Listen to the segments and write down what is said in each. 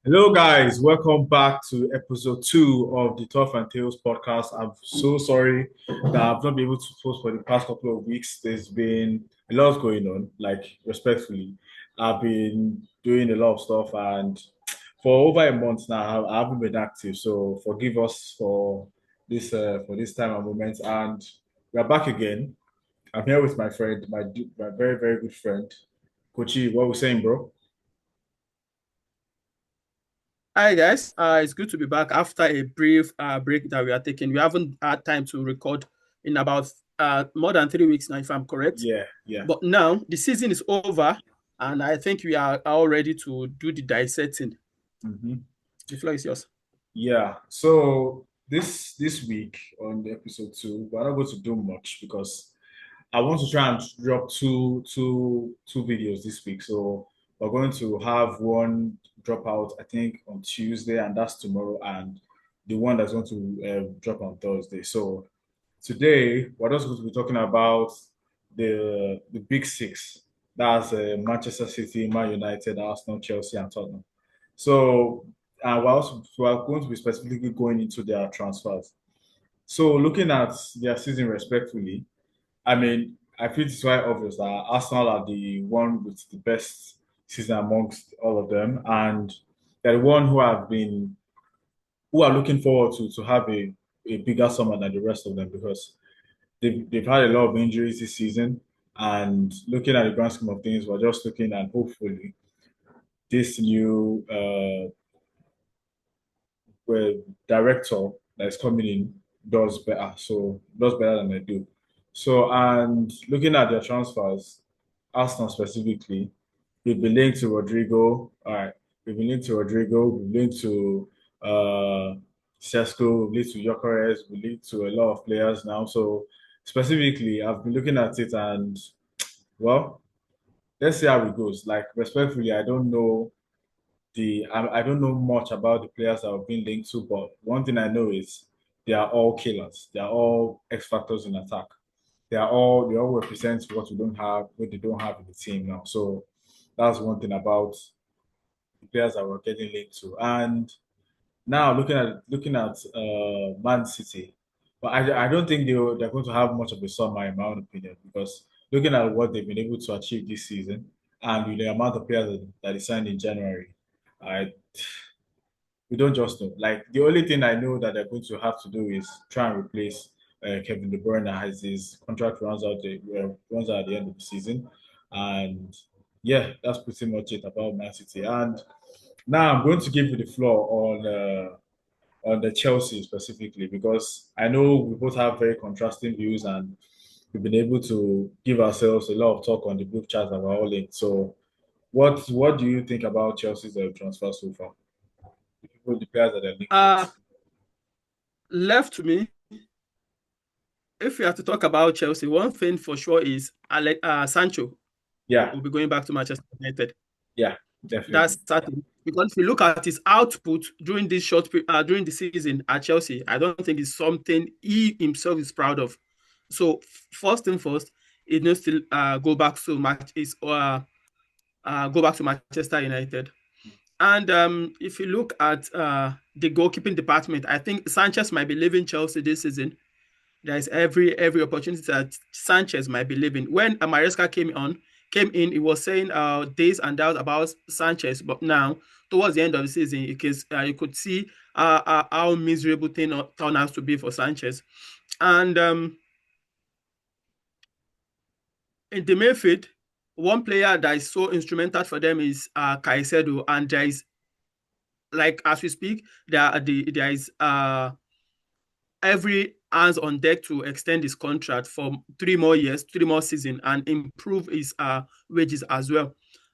Hello, guys. Welcome back to episode two of the Tough and Tales podcast. I'm so sorry that I've not been able to post for the past couple of weeks. There's been a lot going on, like respectfully. I've been doing a lot of stuff, and for over a month now, I haven't been active. So forgive us for this time and moment. And we are back again. I'm here with my friend, my very very good friend, Kochi. What we saying, bro? Hi guys, it's good to be back after a brief break that we are taking. We haven't had time to record in about more than 3 weeks now, if I'm correct. Yeah, yeah. But now the season is over, and I think we are all ready to do the dissecting. Mhm. The floor is yours. Yeah, so this week on the episode two, we're not going to do much because I want to try and drop two videos this week. So we're going to have one drop out, I think, on Tuesday, and that's tomorrow, and the one that's going to drop on Thursday. So today we're just going to be talking about the big six. That's Manchester City, Man United, Arsenal, Chelsea, and Tottenham. So we're going to be specifically going into their transfers. So looking at their season respectfully, I mean, I feel it's quite obvious that Arsenal are the one with the best season amongst all of them, and they're the one who are looking forward to have a bigger summer than the rest of them because they've had a lot of injuries this season. And looking at the grand scheme of things, we're just looking at hopefully this new where director that is coming in does better. So does better than they do. So and looking at their transfers, Arsenal specifically, they've been linked to Rodrigo. All right, we've been linked to Rodrigo. We've been linked to uh Sesko. We've linked to Gyökeres. We've linked to a lot of players now. So specifically, I've been looking at it and well, let's see how it goes. Like respectfully, I don't know much about the players that have been linked to, but one thing I know is they are all killers. They are all X factors in attack. They all represent what they don't have in the team now. So that's one thing about the players that we're getting linked to. And now looking at Man City, but I don't think they're going to have much of a summer in my own opinion because looking at what they've been able to achieve this season and with the amount of players that they signed in January, I we don't just know. Like the only thing I know that they're going to have to do is try and replace Kevin De Bruyne as his contract runs out at the end of the season, and yeah, that's pretty much it about Man City. And now I'm going to give you the floor on the Chelsea specifically because I know we both have very contrasting views and we've been able to give ourselves a lot of talk on the group chat that we're all in. So, what do you think about Chelsea's transfer so far? The players that they're linked Uh with. Left to me, if we have to talk about Chelsea, one thing for sure is Sancho Yeah, will be going back to Manchester United. yeah, definitely. That's certain. Because if you look at his output during this during the season at Chelsea, I don't think it's something he himself is proud of. So first thing first, he needs to go back to Manchester United. And if you look at the goalkeeping department, I think Sanchez might be leaving Chelsea this season. There is every opportunity that Sanchez might be leaving. When Maresca came in, he was saying days and doubts about Sanchez, but now towards the end of the season, you could see how miserable thing turned out to be for Sanchez. And in the midfield, one player that is so instrumental for them is Caicedo, and there is like as we speak, there is every hands on deck to extend his contract for 3 more years, 3 more seasons, and improve his wages as well.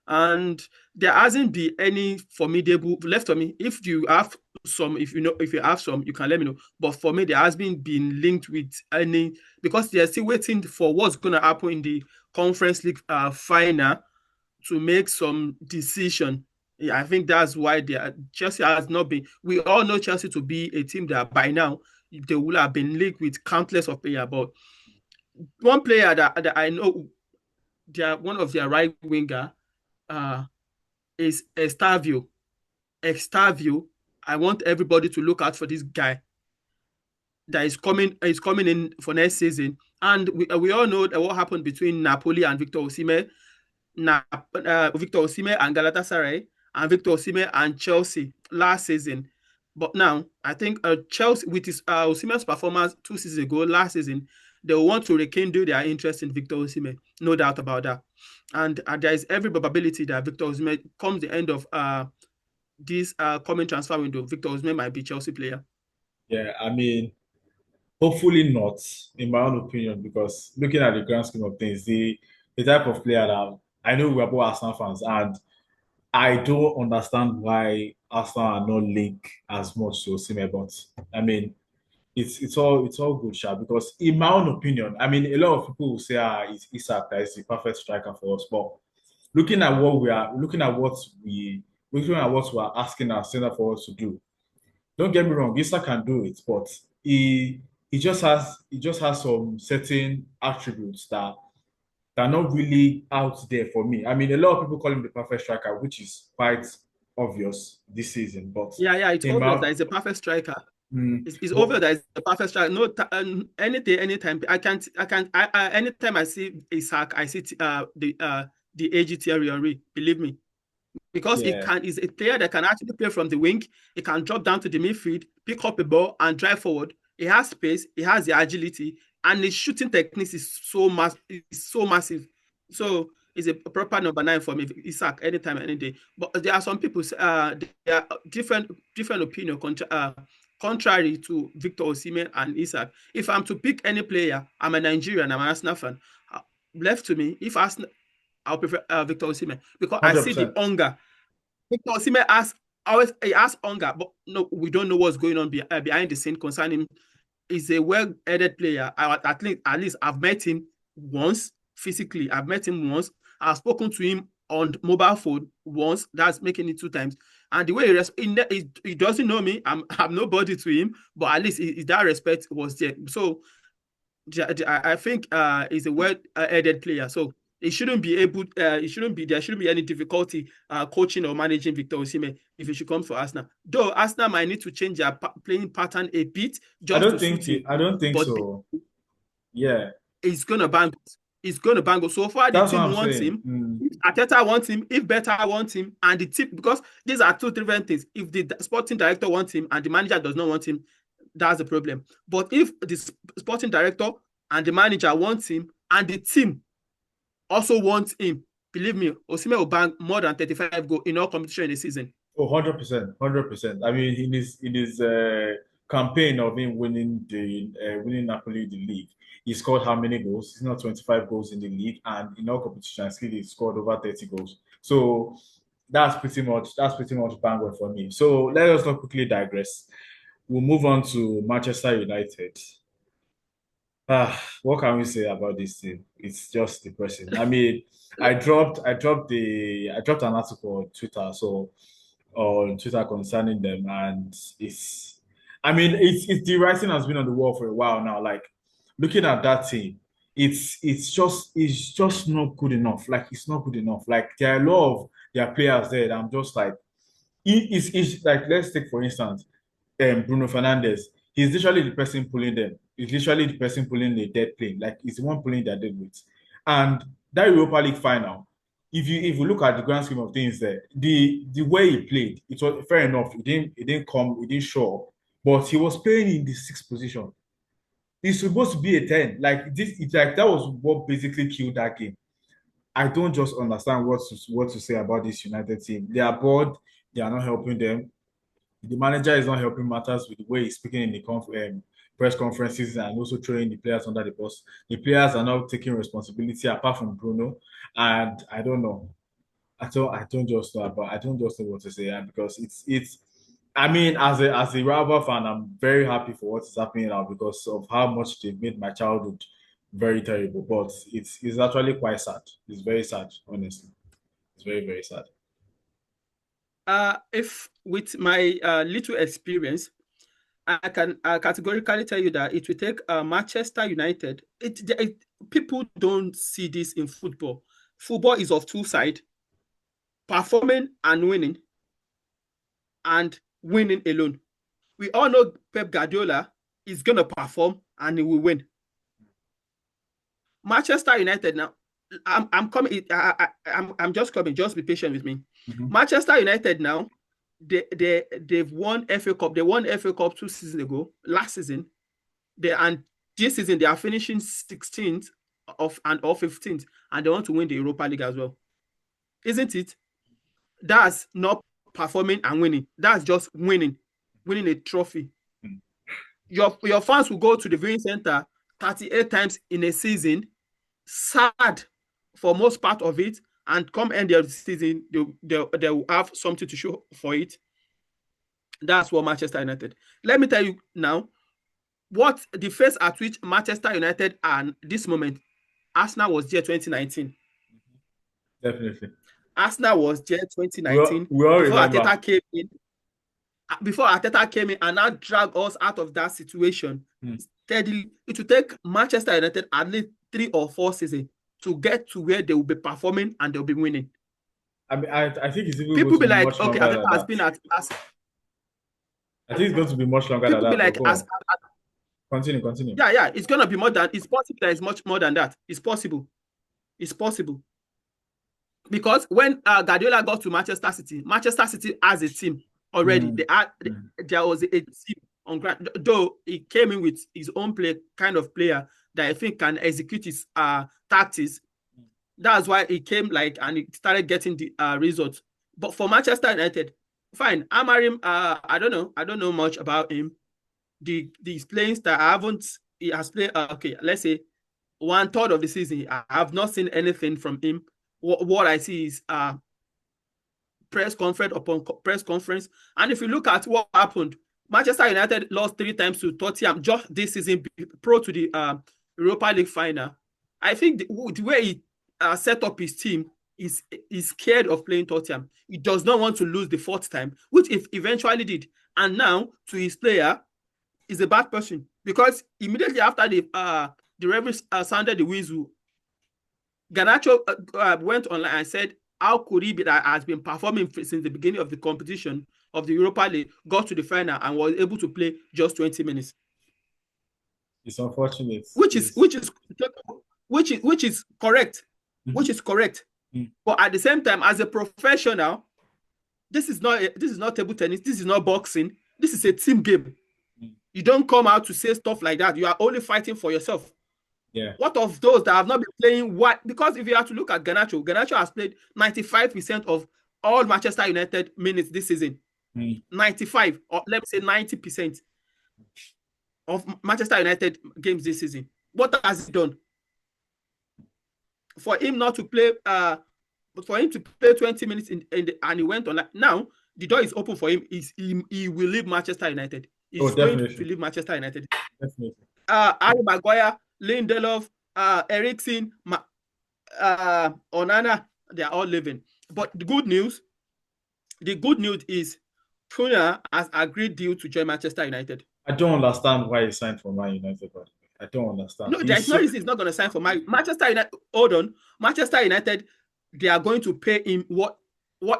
And there hasn't been any formidable left for me. If you have some, if you have some, you can let me know. But for me, there has been linked with any because they're still waiting for what's going to happen in the Conference League final to make some decision. Yeah, I think that's why Chelsea has not been. We all know Chelsea to be a team that by now they will have been linked with countless of players. But one player that I know, one of their right winger uh, is Estavio. Extavio, I want everybody to look out for this guy that is coming in for next season. And we all know that what happened between Napoli and Victor Osimhen, Victor Osimhen and Galatasaray, and Victor Osimhen and Chelsea last season. But now I think Chelsea, with his Osimhen's performance 2 seasons ago, last season, they want to rekindle their interest in Victor Osimhen, no doubt about that. And there is every probability that Victor Osimhen, comes the end of this coming transfer window, Victor Osimhen might be Chelsea player. Yeah, I mean, hopefully not, in my own opinion, because looking at the grand scheme of things, the type of player that I know we're both Arsenal fans, and I don't understand why Arsenal are not linked as much to Osimhen, but I mean, it's all good, Sha, because in my own opinion, I mean, a lot of people will say, it's Isak that is the perfect striker for us, but looking at what we are, looking at what we are asking our center forwards to do. Don't get me wrong, Isak can do it, but he just has some certain attributes that are not really out there for me. I mean, a lot of people call him the perfect striker, which is quite obvious this season, but Yeah, it's in obvious my that he's a perfect striker. mm, It's but obvious that it's a perfect striker. No, any day, anytime. Anytime I see Isaac, I see the AG Thierry. Believe me, because yeah, he's a player that can actually play from the wing. He can drop down to the midfield, pick up a ball, and drive forward. He has space. He has the agility, and his shooting techniques is so massive. So he's a proper number 9 for me, Isaac, anytime, any day. But there are some people. There are different opinion. Contrary to Victor Osimhen and Isaac. If I'm to pick any player, I'm a Nigerian. I'm an Arsenal fan. Uh, Left to me, if Arsenal, I'll prefer Victor Osimhen because I see the 100%. hunger. Victor Osimhen he has hunger, but no, we don't know what's going on behind the scene concerning him. He's a well-headed player. At least I've met him once physically. I've met him once. I've spoken to him on mobile phone once. That's making it 2 times. And the way he doesn't know me. I'm nobody to him, but at least that respect was there. So I think he's a well-headed player. So he shouldn't be able. There shouldn't be any difficulty coaching or managing Victor Osimhen if he should come for Arsenal. Though Arsenal might need to change their playing pattern a bit just to suit him, I don't think but so. Yeah, he's gonna bang. He's gonna bang. So far, the that's what team I'm wants saying. him. If Ateta wants him, if Better wants him, and the team, because these are two different things. If the sporting director wants him and the manager does not want him, that's the problem. But if the sporting director and the manager wants him and the team also wants him, believe me, Osimhen will bang more than 35 goals in all competition in the season. Oh, 100%, 100%. I mean, in his campaign of him winning Napoli the league, he scored how many goals? He's not 25 goals in the league, and in all competitions, he scored over 30 goals. So that's pretty much bang on for me. So let us not quickly digress. We'll move on to Manchester United. What can we say about this team? It's just depressing. I mean, I dropped an article on Twitter concerning them, and I mean, it's the writing has been on the wall for a while now. Like looking at that team, it's just not good enough. Like it's not good enough. Like there are a lot of their players there that I'm just like, it's like let's take for instance Bruno Fernandes. He's literally the person pulling them. He's literally the person pulling the dead plane. Like he's the one pulling their dead weight. And that Europa League final, if you look at the grand scheme of things there, the way he played, it was fair enough. He didn't show up, but he was playing in the sixth position. He's supposed to be a 10. Like this, it's like that was what basically killed that game. I don't just understand what to say about this United team. They are bored, they are not helping them. The manager is not helping matters with the way he's speaking in the press conferences and also throwing the players under the bus. The players are not taking responsibility apart from Bruno, and I don't know. I don't just know, but I don't just know what to say, and because it's. I mean, as a rival fan, I'm very happy for what is happening now because of how much they've made my childhood very terrible. But it's actually quite sad. It's very sad, honestly. It's very very sad. If with my little experience, I can categorically tell you that it will take Manchester United. People don't see this in football. Football is of two sides, performing and winning. and winning alone. We all know Pep Guardiola is going to perform and he will win. Manchester United now, I'm coming. I'm just coming. Just be patient with me. Manchester United now, they've won FA Cup. They won FA Cup 2 seasons ago. Last season, and this season they are finishing 16th or 15th, and they want to win the Europa League as well. Isn't it? That's not performing and winning. That's just winning a trophy. Your fans will go to the viewing center 38 times in a season, sad for most part of it, and come end of the season, they will have something to show for it. That's what Manchester United. Let me tell you now, what the phase at which Manchester United and this moment, Arsenal was there 2019. Definitely. Arsenal was there 2019. We all remember. Before Arteta came in and now dragged us out of that situation steadily. It will take Manchester United at least 3 or 4 seasons to get to where they will be performing and they'll be winning. I mean, I think it's even people be like, okay, Arteta has been at us. I think it's going to be much longer than that. People be like, continue. Yeah, it's going to be more than, it's possible that it's much more than that. It's possible. Because when Guardiola got to Manchester City has a team already. There was a team on ground, though he came in with his own kind of player that I think can execute his tactics. That's why he came and he started getting the results. But for Manchester United, fine. Amarim, I don't know much about him. These playing style, he has played let's say 1/3 of the season. I have not seen anything from him. What I see is press conference upon press conference. And if you look at what happened, Manchester United lost 3 times to Tottenham just this season, pro to the Europa League final. I think the way he set up his team is scared of playing Tottenham. He does not want to lose the 4th time, which he eventually did. And now, to his player, is a bad person. Because immediately after the referee sounded the whistle, Garnacho went online and said, how could he be that has been performing since the beginning of the competition of the Europa League, got to the final and was able to play just 20 minutes? It's unfortunate. Which is correct. Which is correct. But at the same time, as a professional, this is not table tennis. This is not boxing. This is a team game. You don't come out to say stuff like that. You are only fighting for yourself. Yeah. What of those that have not been playing? What? Because if you have to look at Garnacho has played 95% of all Manchester United minutes this season. 95, or let me say 90% of Manchester United games this season. What has he done? For him not to play, for him to play 20 minutes and he went on. Now the door is open for him. He will leave Manchester United. He's going to leave Manchester United. Definitely. Harry Maguire, Lindelof, Eriksen, Onana, they are all leaving. But the good news is Puna has agreed deal to join Manchester United. I don't understand why he signed for Man United, but I don't understand. No, there's no reason he's not going to sign for Manchester United. Hold on. Manchester United, they are going to pay him what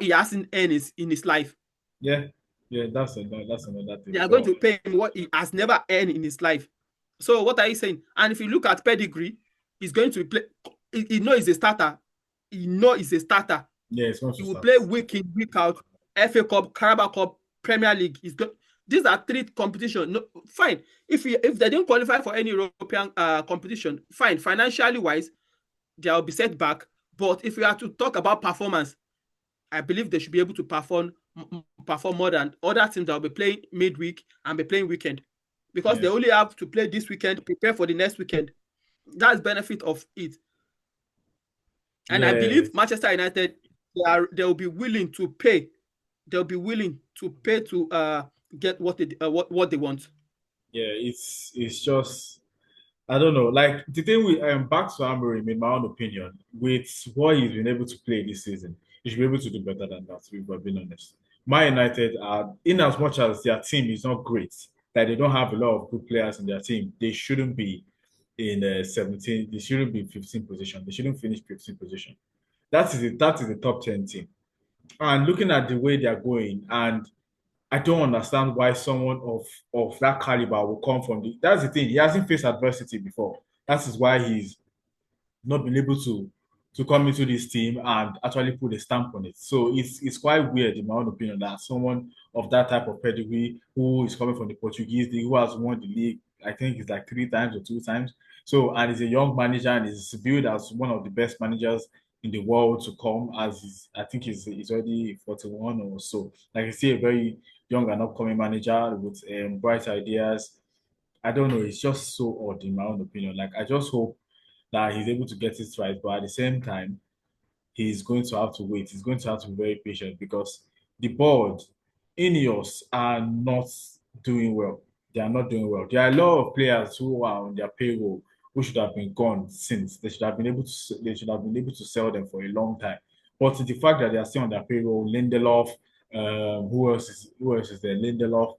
he hasn't earned in his life. Yeah, that's another thing. They are going to pay him what he has never earned in his life. So what are you saying? And if you look at pedigree, he's going to play. He knows he's a starter. Yeah, he will play week in, week out. FA Cup, Carabao Cup, Premier League. These are 3 competitions. No, fine. If they didn't qualify for any European competition, fine. Financially wise, there will be setback. But if we are to talk about performance, I believe they should be able to perform more than other teams that will be playing midweek and be playing weekend. Because they only have to play this weekend, prepare for the next weekend. That's benefit of it. And I believe Manchester United, they will be willing to pay. They'll be willing to pay to get what they want. Yeah, it's just, I don't know. Like the thing with back to Amorim, in my own opinion, with what he's been able to play this season, he should be able to do better than that. If we're being honest, Man United are, in as much as their team is not great, that they don't have a lot of good players in their team, they shouldn't be in 17. They shouldn't be 15 position. They shouldn't finish 15 position. That is the top 10 team. And looking at the way they are going, and I don't understand why someone of that caliber will come from the. That's the thing. He hasn't faced adversity before. That is why he's not been able to come into this team and actually put a stamp on it. So it's quite weird, in my own opinion, that someone of that type of pedigree who is coming from the Portuguese league, who has won the league, I think it's like 3 times or 2 times. So and he's a young manager and is viewed as one of the best managers in the world to come. As I think he's already 41 or so. Like I see, a very young and upcoming manager with bright ideas. I don't know. It's just so odd, in my own opinion. Like I just hope that he's able to get it right. But at the same time, he's going to have to wait. He's going to have to be very patient because the board, Ineos, are not doing well. They are not doing well. There are a lot of players who are on their payroll who should have been gone since. They should have been able to. They should have been able to sell them for a long time. But the fact that they are still on their payroll, Lindelof, who else is there? Lindelof,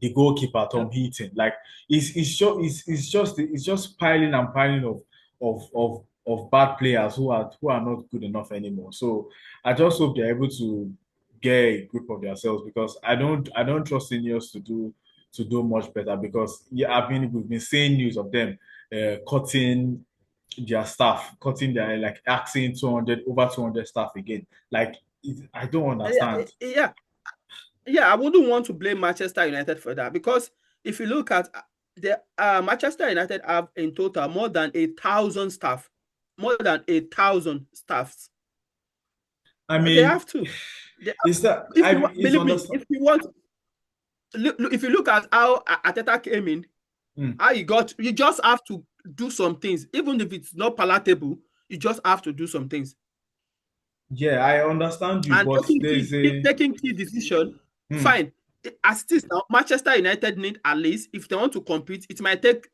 the goalkeeper Yeah. Tom Heaton. Like it's just piling and piling of bad players who are not good enough anymore. So I just hope they're able to get a grip of themselves because I don't trust seniors to do much better because yeah, we've been seeing news of them cutting their staff, cutting their like axing 200 over 200 staff again. Like I don't Yeah, understand. yeah, yeah. I wouldn't want to blame Manchester United for that because if you look at the Manchester United have in total more than 1,000 staff, more than 1,000 staffs. I They mean, have to. They have, is that if I you it's believe me, understand. if you want, if you look at how Ateta came in, Hmm. how he got, you just have to do some things, even if it's not palatable. You just have to do some things. Yeah, I understand you, And but there's a taking key decision, hmm, fine. As it is now, Manchester United need at least, if they want to compete, it might take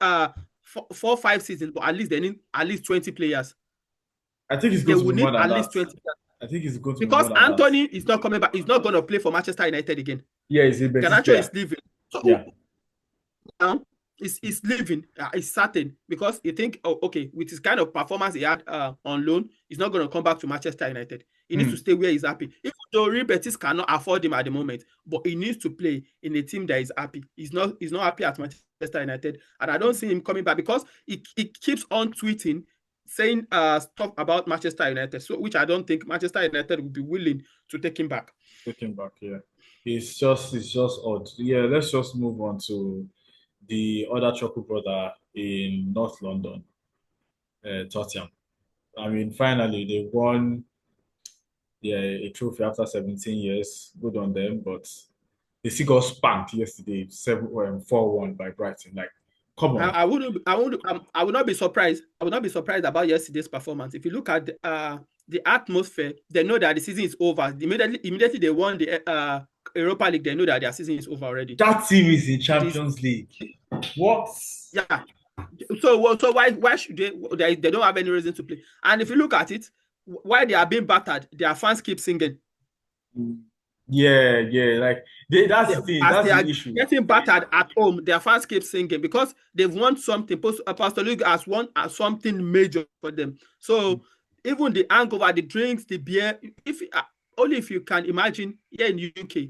4, 5 seasons, but at least they need at least 20 players. I think it's They going to will be more need than at that. least 20 players. I think it's going to be more Because than that. Anthony is not coming back, he's not going to play for Manchester United again. Yeah, he's a Betis Garnacho player. is leaving. So Yeah. now is leaving. It's certain because you think, oh, okay, with his kind of performance he had on loan, he's not going to come back to Manchester United. He needs to Hmm. stay where he's happy. Even though Real Betis cannot afford him at the moment, but he needs to play in a team that is happy. He's not happy at Manchester United, and I don't see him coming back because he keeps on tweeting saying stuff about Manchester United, so which I don't think Manchester United would be willing to take him back. Take him back. Yeah. It's just odd. Yeah, let's just move on to the other Choco brother in North London, Tottenham. I mean, finally they won a trophy after 17 years. Good on them, but they still got spanked yesterday, 4-1 by Brighton. Like, come on. I would not be surprised. I would not be surprised about yesterday's performance. If you look at the atmosphere, they know that the season is over. Immediately they won the Europa League, they know that their season is over already. That team is in This, Champions League. What? yeah. So why should they don't have any reason to play? And if you look at it, why they are being battered, their fans keep singing. Yeah, yeah. Like that's the thing. As That's they are the issue. getting battered at home, their fans keep singing because they've won something. Pastor Luke has won something major for them. So even the hangover, the drinks, the beer, if only if you can imagine here in the UK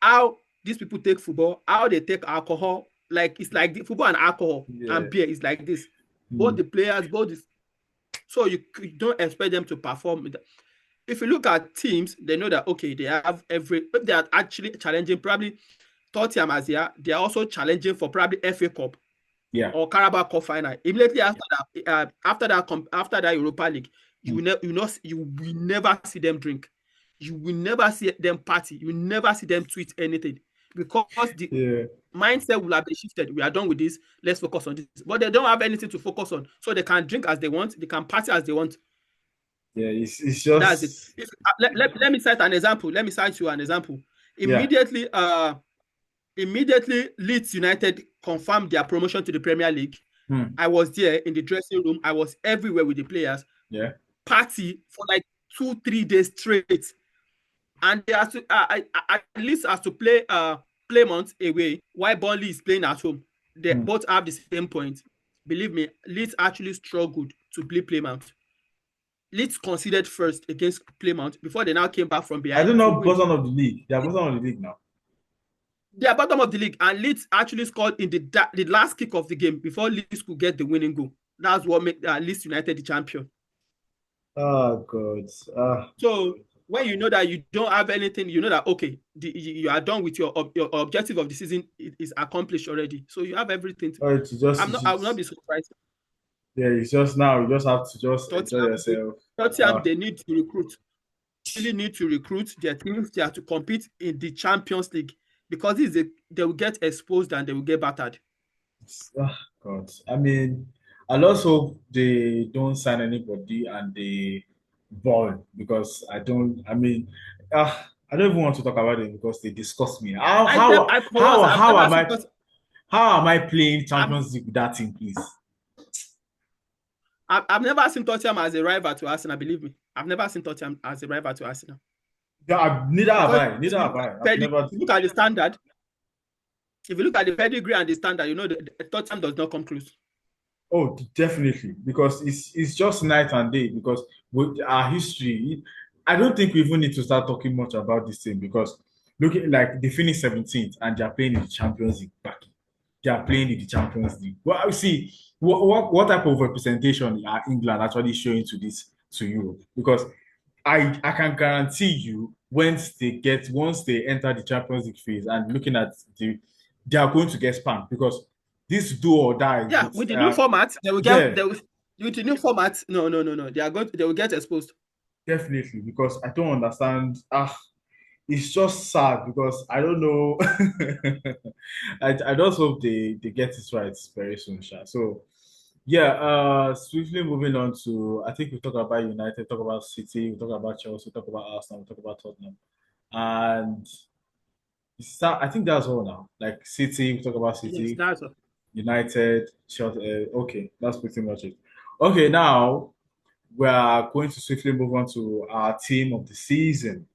how these people take football, how they take alcohol. Like it's like the football and alcohol Yeah. and beer is like this. Both Mm. the players, both this. So you don't expect them to perform. If you look at teams, they know that okay, they have if they are actually challenging probably Tottenham as they are also challenging for probably FA Cup Yeah. or Carabao Cup final. Immediately after that Europa League, Mm. you will never see them drink. You will never see them party. You will never see them tweet anything because the Yeah. mindset will have been shifted. We are done with this. Let's focus on this. But they don't have anything to focus on, so they can drink as they want. They can party as they want. Yeah. It's That's it. just Let me cite an example. Let me cite you an example. yeah. Immediately, Leeds United confirmed their promotion to the Premier League. Mm. I was there in the dressing room. I was everywhere with the players. Yeah. Party for like 2-3 days straight, and they have to at least has to play Plymouth away while Burnley is playing at home. They Mm. both have the same point. Believe me, Leeds actually struggled to play Plymouth. Leeds conceded first against Plymouth before they now came back from I behind don't to know win. bottom of the league. They are bottom of the league now. They are bottom of the league, and Leeds actually scored in the last kick of the game before Leeds could get the winning goal. That's what made Leeds United the champion. Oh God. So when you know that you don't have anything, you know that okay, you are done with your objective of the season is accomplished already. So you have everything. Oh, it's just, I will not be surprised. yeah, it's just now. You just have to just enjoy Tottenham, yourself. Tottenham, they need to recruit. Really need to recruit their teams there to compete in the Champions League because they will get exposed and they will get battered. God. I mean, I just hope they don't sign anybody and they ball because I don't. I mean, I don't even want to talk about them because they disgust me. For once, I've never Am seen I playing Champions League with that team, please? I've never seen Tottenham as a rival to Arsenal. Believe me, I've never seen Tottenham as a rival to Arsenal. Yeah, neither have Because I. Neither have I. I've if never. you look at the standard, if you look at the pedigree and the standard, you know the Tottenham does not come close. Oh, definitely, because it's just night and day. Because with our history, I don't think we even need to start talking much about this thing because looking like they finished 17th and they are playing in the Champions League back. They are playing in the Champions League. Well, I see what type of representation are England actually showing to Europe? Because I can guarantee you once they enter the Champions League phase and looking at they are going to get spanked because this do or die Yeah, with with the new format, yeah, with the new format. No. They will get exposed. definitely, because I don't understand. It's just sad because I don't know. I just hope they get it right very soon, Sha. So yeah, swiftly moving on to I think we talk about United, talk about City, we talk about Chelsea, talk about Arsenal, we talk about Tottenham. And I think that's all now. Like City, we talk about Yes, City, that's all. United, Chelsea. Okay, that's pretty much it. Okay, now we are going to swiftly move on to our team of the season.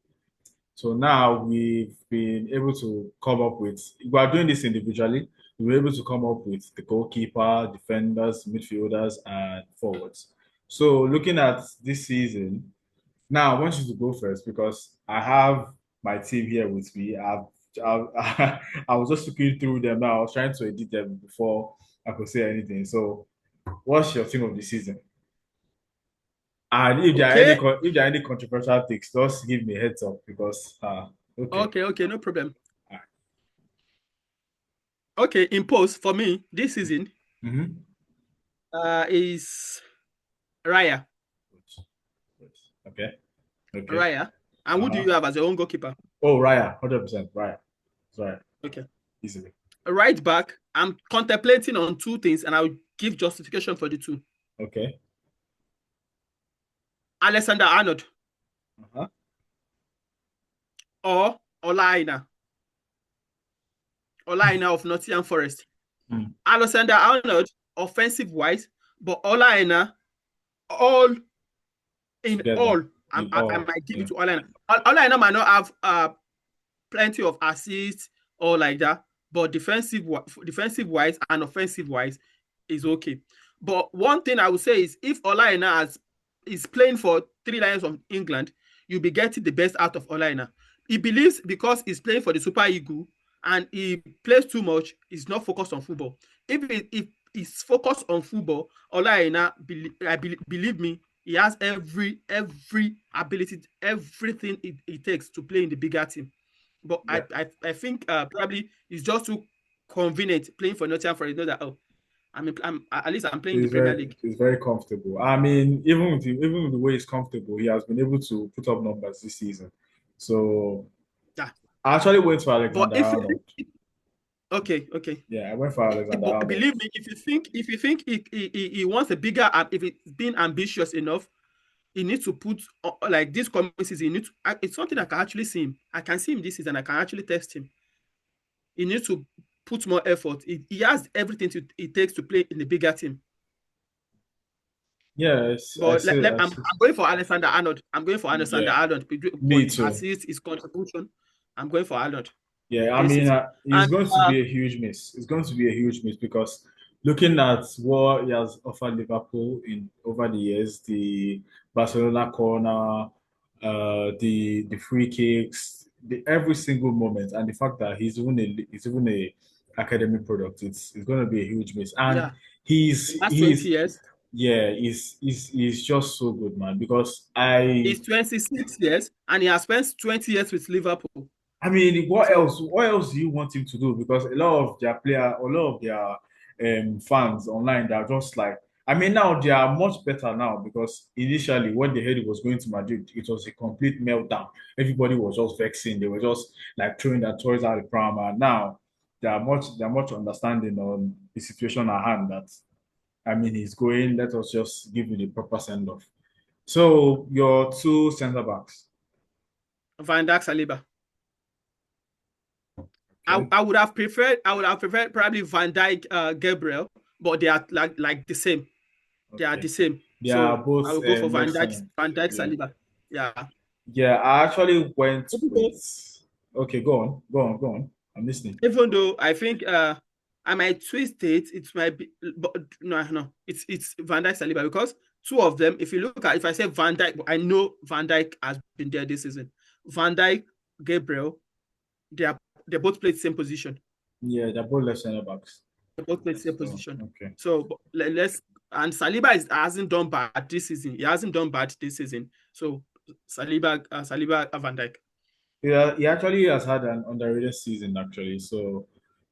So now we've been able to come up with, we are doing this individually. We were able to come up with the goalkeeper, defenders, midfielders, and forwards. So looking at this season, now I want you to go first because I have my team here with me. I was just looking through them now. I was trying to edit them before I could say anything. So what's your team of the season? And Okay, if there are any controversial takes, just give me a heads up because okay. okay, no problem. Okay, in post for me this season Mm-hmm. is Raya. Okay. Okay. Raya. And who do Uh-huh. you have as your own goalkeeper? Oh, Raya, 100%. Raya. Sorry. Okay. Easily. Right back, I'm contemplating on two things and I'll give justification for the two. Okay. Alexander Arnold Uh-huh. or Olaina. Olaina of Nottingham Forest. Mm. Alexander Arnold, offensive wise, but Olaina, all in Together. all, In I all. might give Yeah. it to Olaina. Olaina might not have plenty of assists or like that, but defensive wise and offensive wise is okay. But one thing I would say is if Olaina is playing for Three Lions of England, you'll be getting the best out of Olaina. He believes because he's playing for the Super Eagle and he plays too much, he's not focused on football. If he's focused on football, Olaina, believe me, he has every ability, everything it takes to play in the bigger team. But Yeah. I think probably it's just too convenient playing for Nottingham Forest. Know that I'm at least I'm playing in the Premier League. He's very comfortable. I mean, even with the way he's comfortable, he has been able to put up numbers this season. So Yeah. I actually went for But Alexander if Arnold. okay. Yeah, I went for Alexander But Arnold. believe me, if you think he wants a bigger, if it's being ambitious enough, he needs to put like this coming season. He needs to, it's something I can actually see him. I can see him this season. I can actually test him. He needs to put more effort. He has everything it takes to play in the bigger team. Yes, But I see. I'm going for Alexander Arnold. I'm going for Alexander Yeah, Arnold. For me his too. assist, his contribution, I'm going for Arnold Yeah, I this mean, season. it's And going to be a huge miss. It's going to be a huge miss because looking at what he has offered Liverpool in over the years, the Barcelona corner, the free kicks, every single moment, and the fact that he's even a academic product, it's going to be a huge miss. And Yeah, last 20 years. yeah, he's just so good, man. Because I He's 26 years and he has spent 20 years with Liverpool. I mean, what So else? What else do you want him to do? Because a lot of their fans online, they're just like, I mean, now they are much better now because initially when they heard he was going to Madrid, it was a complete meltdown. Everybody was just vexing. They were just like throwing their toys out the pram. And now they're much understanding on the situation at hand. That I mean, he's going. Let us just give you the proper send off. So your two centre backs, Van Dijk, Saliba. okay, I would have preferred probably Van Dijk, Gabriel, but they are like the same. They are okay. the same. They are So I both will go for left center. Van Dijk, Yeah. Saliba. Yeah. Yeah, I actually went Even with. though, Okay, go on, go on, go on. I'm listening. even though I think I might twist it, it might be, but no, it's Van Dijk, Saliba because two of them. If you look at, if I say Van Dijk, I know Van Dijk has been there this season. Van Dijk, Gabriel, they are they both played the same position. Yeah, they're both left center backs. They both played the same So position. okay. So let's and Saliba hasn't done bad this season. He hasn't done bad this season. So Saliba, Van Dijk. Yeah, he actually has had an underrated season actually. So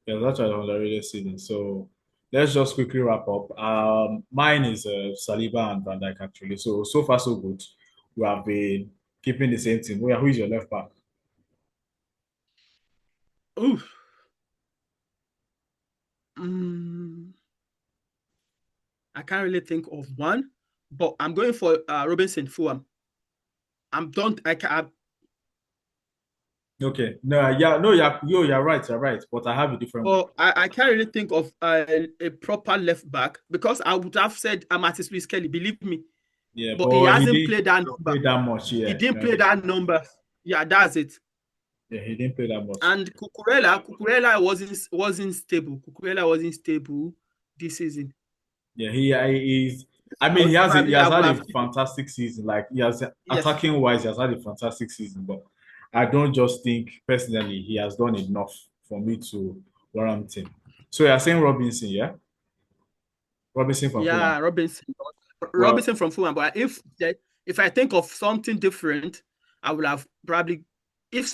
yeah, that's an underrated season. So let's just quickly wrap up. Mine is Saliba and Van Dijk actually. So far so good. We have been keeping the same team. Who is your left back? Ooh. Mm, I can't really think of one, but I'm going for Robinson Fulham. I'm done. I can. Okay. No, yeah, no, you're right, you're right. But I have a different one. But I can't really think of a proper left back because I would have said Mattis Luis Kelly. Believe me, Yeah, but he but he hasn't didn't played that number. play that much. He Yeah, didn't play that number. Yeah, that's it. yeah, he didn't play that much. And Cucurella wasn't stable. Cucurella wasn't stable this season. Yeah, he is. I mean, he Probably I has would had a have. fantastic season. Like he has Yes. attacking wise, he has had a fantastic season. But I don't just think personally he has done enough for me to warrant him. So you're saying Robinson, yeah? Robinson from Fulham. Yeah, Robinson. Well, Robinson from Fulham. But if I think of something different, I would have probably if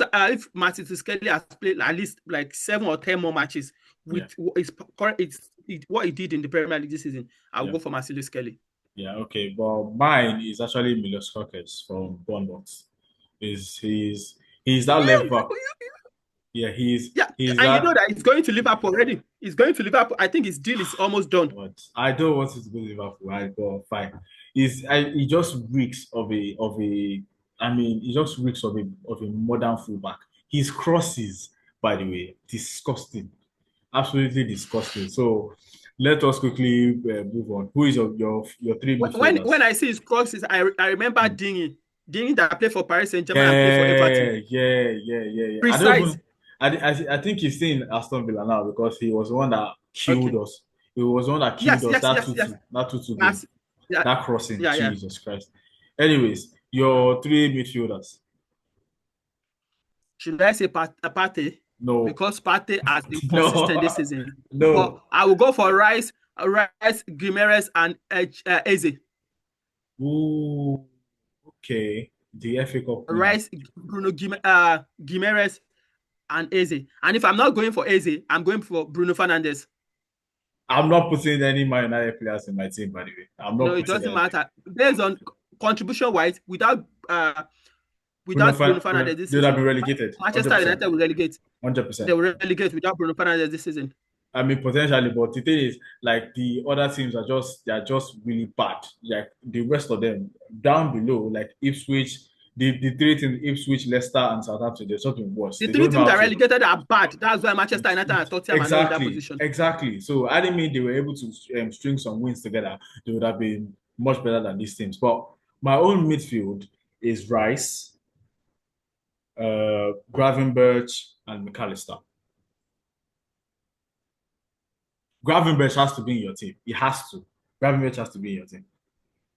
Martin Skelly has played at least like 7 or 10 more matches yeah, with what he did in the Premier League this season, I'll yeah, go for Marcelo Skelly. yeah. Okay, but mine is actually Milos Kokes from Bournemouth. Is he's that left back? Yeah, Yeah, he's and you know that. that he's going to Liverpool already. He's going to Liverpool. I think his deal is almost done. But I don't want it to go to Liverpool. Right, but fine. He just reeks of a. I mean, he just reeks of a modern fullback. His crosses, by the way, disgusting, absolutely disgusting. So let us quickly move on. Who is your three When midfielders? I see his crosses, I remember Dinghy that played for Paris Saint-Germain and played for Everton. Yeah. I don't Precise. even. I think he's still in Aston Villa now because he was the one that killed Okay. us. He was the one that killed Yes, us yes, yes, yes. that 2-2 game. That's yeah, That crossing, yeah. Jesus Christ. Anyways, your three midfielders. Should I say Partey? No, Because Partey has been consistent this no, season. But no. I will go for Rice, Gimenez, and Eze. Ooh, okay. The FA Cup winner. Rice, Gimenez, and Eze. And if I'm not going for Eze, I'm going for Bruno Fernandes. I'm not putting any Man United players in my team, by the way. I'm No, not it putting doesn't anything. matter. Based on contribution wise, without Bruno Fernandes this They would have season, been relegated. Manchester 100%. United will relegate. They 100%. will relegate without Bruno Fernandes this season. I mean, potentially, but the thing is, like the other teams they are just really bad. Like the rest of them down below, like Ipswich, the three teams, Ipswich, Leicester, and Southampton, they're something worse. The They three don't know teams how that are to. relegated are bad. That's why Manchester United and Tottenham are not in that position. Exactly. So I didn't mean they were able to string some wins together. They would have been much better than these teams. But my own midfield is Rice, Gravenberch, and McAllister. Gravenberch has to be in your team. He has to. Gravenberch has to be in your team.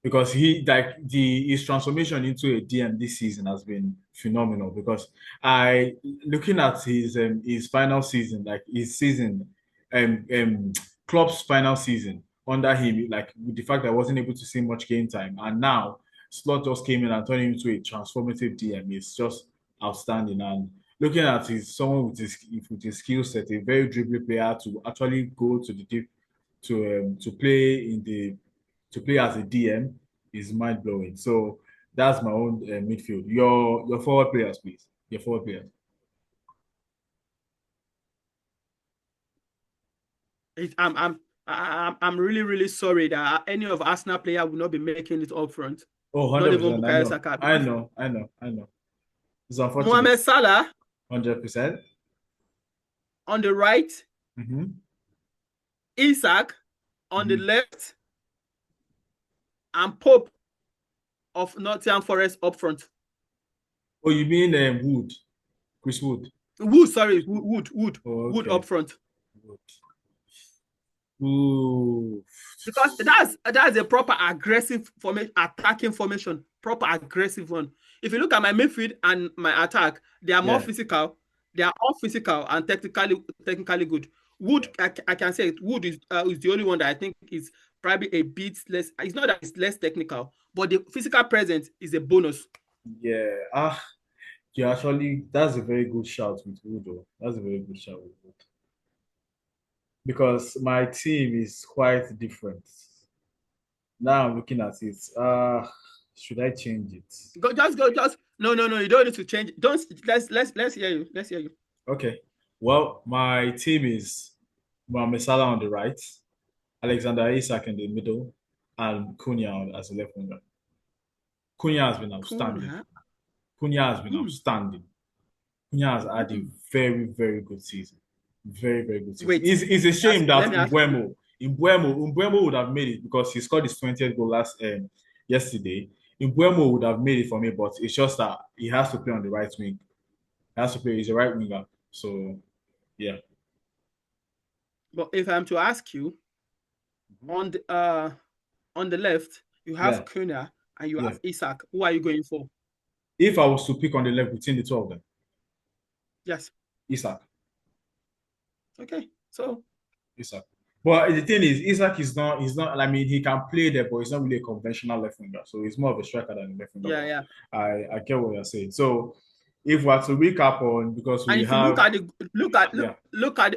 because his transformation into a DM this season has been phenomenal. Because I looking at his final season, like his season, Klopp's final season under him, like with the fact that I wasn't able to see much game time, and now Slot just came in and turned him into a transformative DM. It's just outstanding. And looking at his someone with his skill set, a very dribbling player to actually go to the deep to play in the to play as a DM is mind blowing. So that's my own midfield. Your forward players, please. Your forward players. I'm really really sorry that any of Arsenal player will not be making it up front. Oh, Not even 100%. I Bukayo know. Saka, I because know. I know. I know. It's unfortunate. Mohamed Salah 100%. on the right, Mm-hmm. Isak on the Mm-hmm. left, and Pope of Nottingham Forest up front. Oh, you mean Wood? Chris Wood? Wood, sorry, Wood Oh, Wood up okay. front. Wood. Ooh. Because that's a proper aggressive formation, attacking formation, proper aggressive one. If you look at my midfield and my attack, they are more Yeah. physical. They are all physical and technically good. Wood, Yeah. I can say it. Wood is the only one that I think is probably a bit less. It's not that it's less technical, but the physical presence is a bonus. Yeah. You actually, that's a very good shout with Wood, though. That's a very good shout with Wood. Because my team is quite different. Now I'm looking at it. Should I change it? Just no. You don't need to change. Don't let's hear you. Let's hear you. Okay. Well, my team is Mohamed Salah on the right, Alexander Isak in the middle, and Cunha as a left winger. Cunha has been outstanding. Cunha. Cunha has been Hmm. outstanding. Cunha has had a Hmm. very, very good season. Very, very good season. Wait. It's a shame Let that me ask you. Umbuemo would have made it because he scored his 20th goal yesterday. Umbuemo would have made it for me, but it's just that he has to play on the right wing. He has to play. He's a right winger. So yeah. But if I'm to ask you, Mhm. on the left, you Yeah. have Cunha and you Yeah. have Isak. Who are you going for? If I was to pick on the left between the two of them, Yes. Isak. Okay. So Isak. But the thing is, Isak is not. He's not. I mean, he can play there, but he's not really a conventional left winger. So he's more of a striker than a left winger. yeah, But yeah. I get what you're saying. So if we are to recap on because And we if you look have at the yeah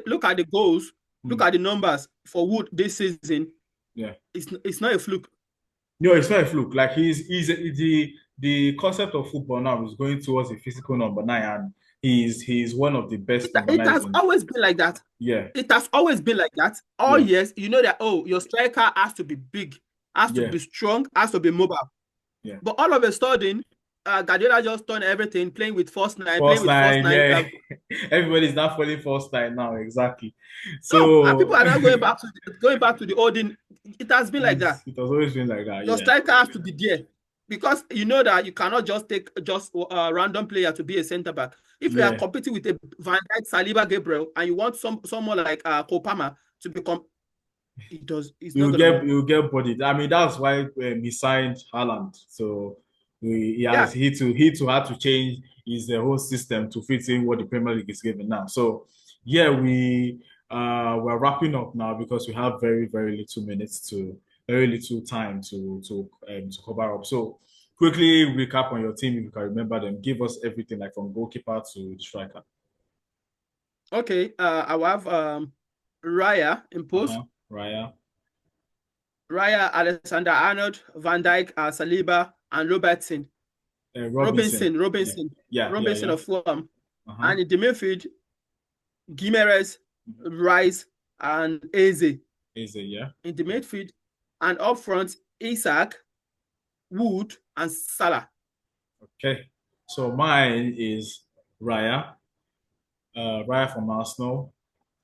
look at the goals, look mm, at the numbers for Wood this season, yeah it's not a fluke. no, it's not a fluke. Like the concept of football now is going towards a physical number nine, and he's one of the best number It nines has in always been like that. yeah It has always been like that. All yeah years, you know that your striker has to be big, has to yeah be strong, has to be mobile. yeah. But all of a sudden, Guardiola just turned everything, playing False with false nine, nine. yeah. Everybody's not falling false nine now, exactly. No, and people So are now going back to the olden. It has been like that. it has always been like that, Your yeah. striker has to be there because you know that you cannot just take just a random player to be a center back. If you are Yeah. competing with a Van Dijk, Saliba, Gabriel, and you want someone like Kopama to become, it's not You'll going to get work. you'll get bodied. I mean, that's why he signed Haaland. So Yeah. he too had to change his whole system to fit in what the Premier League is giving now. So yeah, we're wrapping up now because we have very little minutes to very little time to cover up. So quickly recap on your team if you can remember them. Give us everything like from goalkeeper to striker. Okay. I will have Raya in post. Uh-huh. Raya, Raya, Alexander Arnold, Van Dijk, Saliba, and Robertson. Robinson. Yeah, Robinson yeah. of Fulham. Uh-huh. And in the midfield, Gimeres, Rice, and Eze. Is it yeah? In the midfield, and up front, Isak, Wood, and Salah. Okay. So mine is Raya, Raya from Arsenal,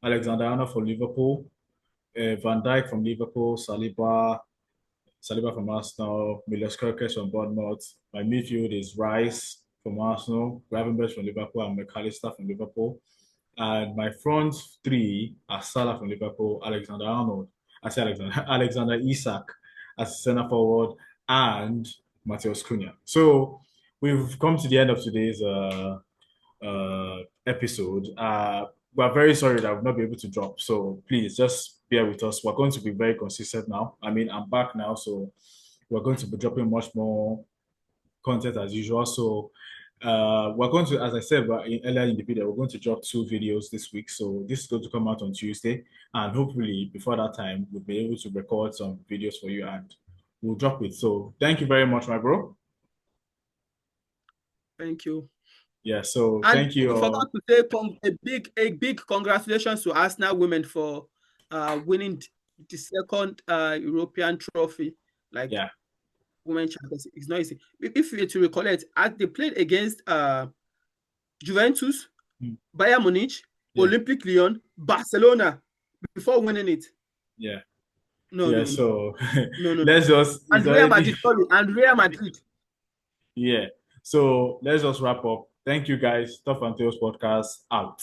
Alexander Arnold for Liverpool, Van Dijk from Liverpool, Saliba from Arsenal, Milos Kerkez from Bournemouth. My midfield is Rice from Arsenal, Gravenberch from Liverpool, and McAllister from Liverpool. And my front three are Salah from Liverpool, Alexander Arnold, I say Alexander, Alexander Isak as centre forward, and Mateus Cunha. So we've come to the end of today's episode. We're very sorry that we'll not be able to drop. So please just bear with us. We're going to be very consistent now. I mean, I'm back now, so we're going to be dropping much more content as usual. So we're going to, as I said earlier in the video, we're going to drop 2 videos this week. So this is going to come out on Tuesday, and hopefully before that time, we'll be able to record some videos for you and we'll drop it. So thank you very much, my bro. Thank you. Yeah. So And thank you we forgot all. to say a big congratulations to Arsenal women for winning the second European trophy, like Yeah. women champions. It's not easy. If you to recollect, as they played against Juventus, Mm. Bayern Munich, Yeah. Olympic Lyon, Barcelona before winning it. Yeah. No, Yeah. no, no, So no, no, no. let's just, And it's Real already, Madrid, sorry, and Real Madrid. yeah. So let's just wrap up. Thank you guys. Tough and Tales podcast out.